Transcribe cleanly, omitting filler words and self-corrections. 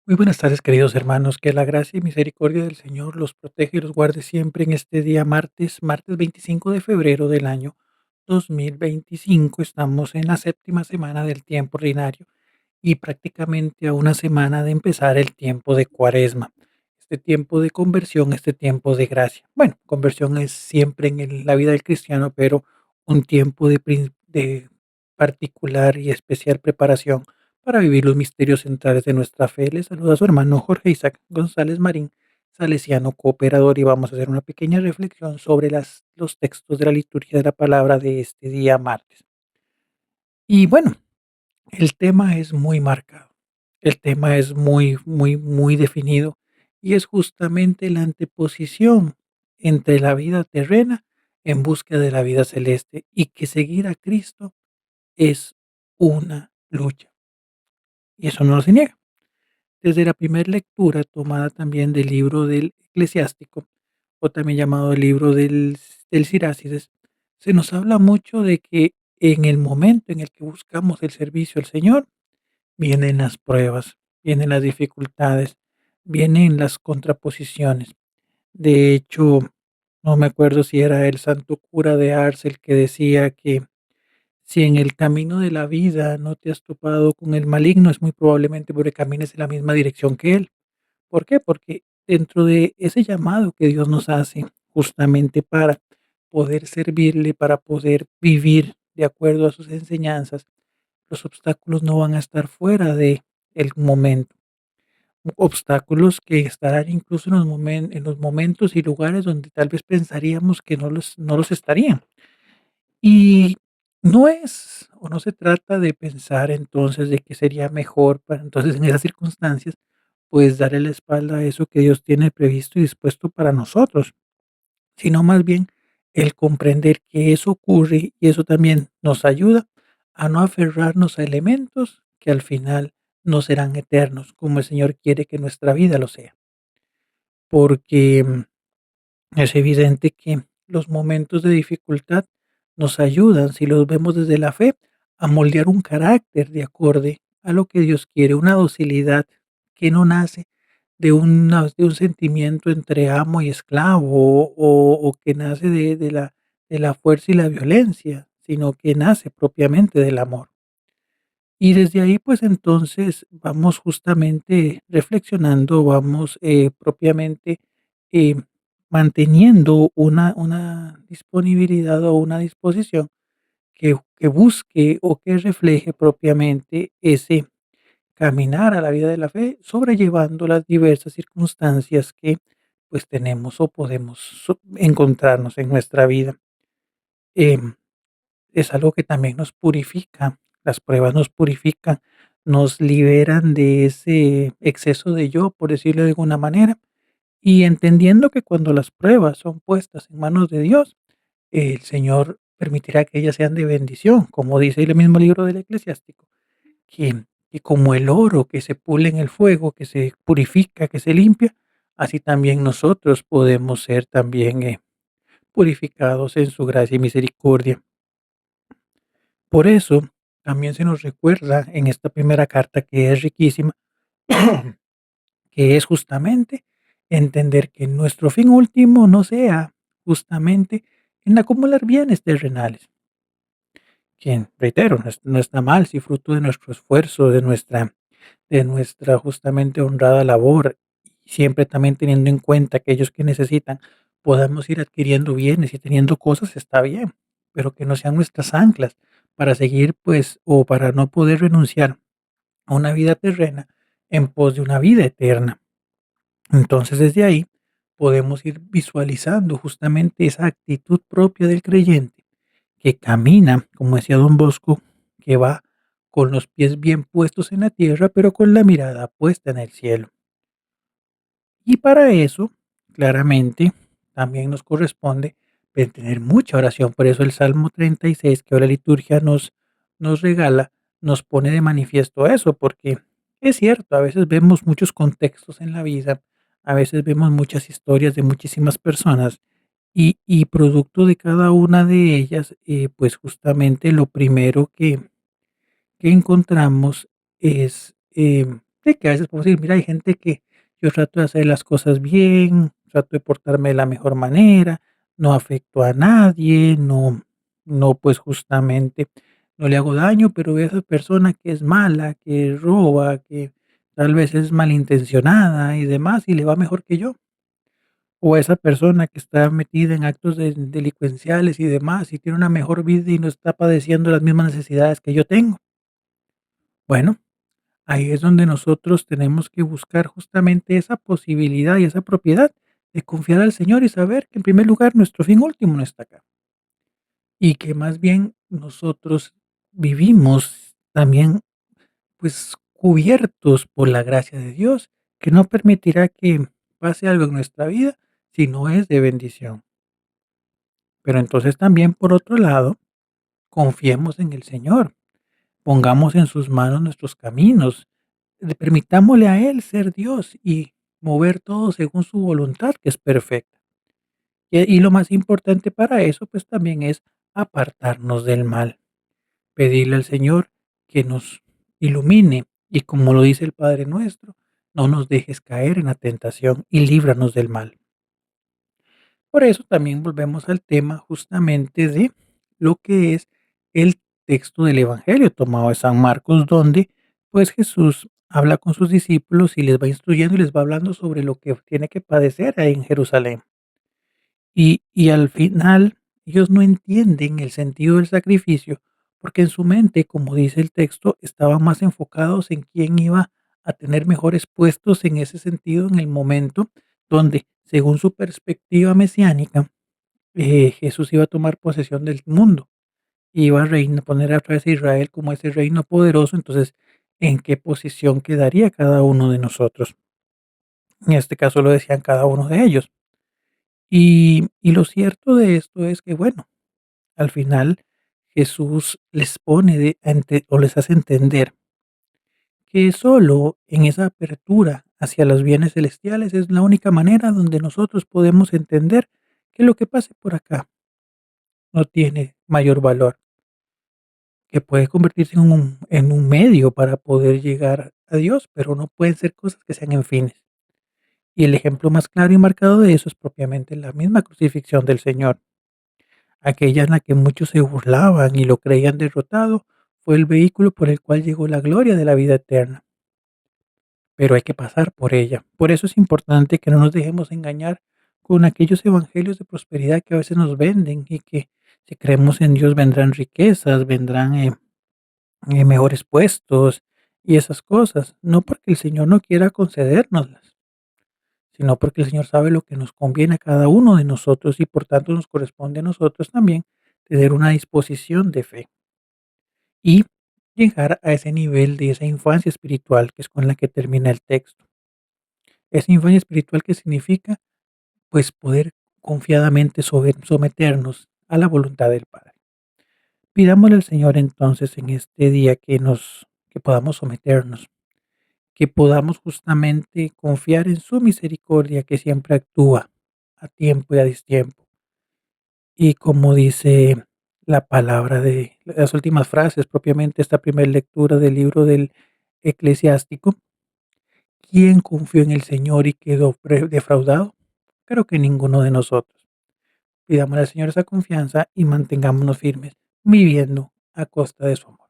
Muy buenas tardes, queridos hermanos. Que la gracia y misericordia del Señor los proteja y los guarde siempre en este día martes 25 de febrero del año 2025. Estamos en la séptima semana del tiempo ordinario y prácticamente a una semana de empezar el tiempo de Cuaresma. Este tiempo de conversión, este tiempo de gracia. Bueno, conversión es siempre en la vida del cristiano, pero un tiempo de particular y especial preparación para vivir los misterios centrales de nuestra fe. Les saluda su hermano Jorge Isaac González Marín, salesiano cooperador, y vamos a hacer una pequeña reflexión sobre los textos de la liturgia de la palabra de este día martes. Y bueno, el tema es muy marcado, el tema es muy definido y es justamente la anteposición entre la vida terrena en busca de la vida celeste y que seguir a Cristo es una lucha y eso no se niega. Desde la primera lectura tomada también del libro del Eclesiástico o también llamado el libro del Sirácides, se nos habla mucho de que en el momento en el que buscamos el servicio al Señor, vienen las pruebas, vienen las dificultades, vienen las contraposiciones. De hecho, no me acuerdo si era el santo cura de Ars el que decía que si en el camino de la vida no te has topado con el maligno, es muy probablemente porque camines en la misma dirección que él. ¿Por qué? Porque dentro de ese llamado que Dios nos hace justamente para poder servirle, para poder vivir de acuerdo a sus enseñanzas, los obstáculos no van a estar fuera de el momento. Obstáculos que estarán incluso en los momentos y lugares donde tal vez pensaríamos que no los estarían. Y no es, o no se trata de pensar entonces de que sería mejor para entonces en esas circunstancias, pues darle la espalda a eso que Dios tiene previsto y dispuesto para nosotros, sino más bien el comprender que eso ocurre y eso también nos ayuda a no aferrarnos a elementos que al final no serán eternos, como el Señor quiere que nuestra vida lo sea. Porque es evidente que los momentos de dificultad nos ayudan, si los vemos desde la fe, a moldear un carácter de acorde a lo que Dios quiere, una docilidad que no nace de un sentimiento entre amo y esclavo o que nace de la fuerza y la violencia, sino que nace propiamente del amor. Y desde ahí, pues entonces vamos justamente reflexionando, vamos propiamente eh, manteniendo una disponibilidad o una disposición que busque o que refleje propiamente ese caminar a la vida de la fe, sobrellevando las diversas circunstancias que pues tenemos o podemos encontrarnos en nuestra vida. Em, es algo que también nos purifica, las pruebas nos purifican, nos liberan de ese exceso de yo, por decirlo de alguna manera, y entendiendo que cuando las pruebas son puestas en manos de Dios, el Señor permitirá que ellas sean de bendición, como dice el mismo libro del Eclesiástico, que, que como el oro que se pule en el fuego, que se purifica, que se limpia, así también nosotros podemos ser también purificados en su gracia y misericordia. Por eso, también se nos recuerda en esta primera carta que es riquísima, que es justamente entender que nuestro fin último no sea justamente en acumular bienes terrenales, que reitero, no está mal si fruto de nuestro esfuerzo, de nuestra justamente honrada labor, y siempre también teniendo en cuenta aquellos que necesitan, podamos ir adquiriendo bienes y teniendo cosas, está bien, pero que no sean nuestras anclas para seguir, pues, o para no poder renunciar a una vida terrena en pos de una vida eterna. Entonces, desde ahí podemos ir visualizando justamente esa actitud propia del creyente que camina, como decía Don Bosco, que va con los pies bien puestos en la tierra, pero con la mirada puesta en el cielo. Y para eso, claramente, también nos corresponde tener mucha oración. Por eso el Salmo 36 que ahora la liturgia nos regala, nos pone de manifiesto eso, porque es cierto, a veces vemos muchos contextos en la vida, a veces vemos muchas historias de muchísimas personas y producto de cada una de ellas, pues justamente lo primero que encontramos es Sí, que a veces podemos decir: "Mira, hay gente que yo trato de hacer las cosas bien, trato de portarme de la mejor manera, no afecto a nadie, no, pues, justamente no le hago daño", pero veo a esa persona que es mala, que roba, que tal vez es malintencionada y demás, y le va mejor que yo. O esa persona que está metida en actos delincuenciales y demás, y tiene una mejor vida y no está padeciendo las mismas necesidades que yo tengo. Bueno, ahí es donde nosotros tenemos que buscar justamente esa posibilidad y esa propiedad de confiar al Señor y saber que en primer lugar nuestro fin último no está acá y que más bien nosotros vivimos también pues cubiertos por la gracia de Dios, que no permitirá que pase algo en nuestra vida si no es de bendición. Pero entonces también por otro lado, confiemos en el Señor, pongamos en sus manos nuestros caminos, permitámosle a Él ser Dios y mover todo según su voluntad, que es perfecta. Y lo más importante para eso, pues también es apartarnos del mal, pedirle al Señor que nos ilumine y como lo dice el Padre nuestro, no nos dejes caer en la tentación y líbranos del mal. Por eso también volvemos al tema justamente de lo que es el texto del Evangelio tomado de San Marcos, donde pues Jesús habla con sus discípulos y les va instruyendo y les va hablando sobre lo que tiene que padecer ahí en Jerusalén. Y al final ellos no entienden el sentido del sacrificio porque en su mente, como dice el texto, estaban más enfocados en quién iba a tener mejores puestos en ese sentido en el momento donde, según su perspectiva mesiánica, Jesús iba a tomar posesión del mundo, iba a poner otra vez a Israel como ese reino poderoso, entonces, ¿en qué posición quedaría cada uno de nosotros? En este caso lo decían cada uno de ellos. Y lo cierto de esto es que, bueno, al final Jesús les pone o les hace entender que solo en esa apertura hacia los bienes celestiales es la única manera donde nosotros podemos entender que lo que pase por acá no tiene mayor valor, que puede convertirse en un medio para poder llegar a Dios, pero no pueden ser cosas que sean en fines. Y el ejemplo más claro y marcado de eso es propiamente la misma crucifixión del Señor. Aquella en la que muchos se burlaban y lo creían derrotado, fue el vehículo por el cual llegó la gloria de la vida eterna. Pero hay que pasar por ella. Por eso es importante que no nos dejemos engañar con aquellos evangelios de prosperidad que a veces nos venden y que si creemos en Dios vendrán riquezas, vendrán mejores puestos y esas cosas. No porque el Señor no quiera concedérnoslas, sino porque el Señor sabe lo que nos conviene a cada uno de nosotros y por tanto nos corresponde a nosotros también tener una disposición de fe y llegar a ese nivel de esa infancia espiritual que es con la que termina el texto. Esa infancia espiritual que significa pues poder confiadamente someternos a la voluntad del Padre. Pidámosle al Señor entonces en este día que podamos someternos, que podamos justamente confiar en su misericordia que siempre actúa a tiempo y a destiempo. Y como dice la palabra de las últimas frases, propiamente esta primera lectura del libro del Eclesiástico, ¿quién confió en el Señor y quedó defraudado? Creo que ninguno de nosotros. Pidámosle al Señor esa confianza y mantengámonos firmes, viviendo a costa de su amor.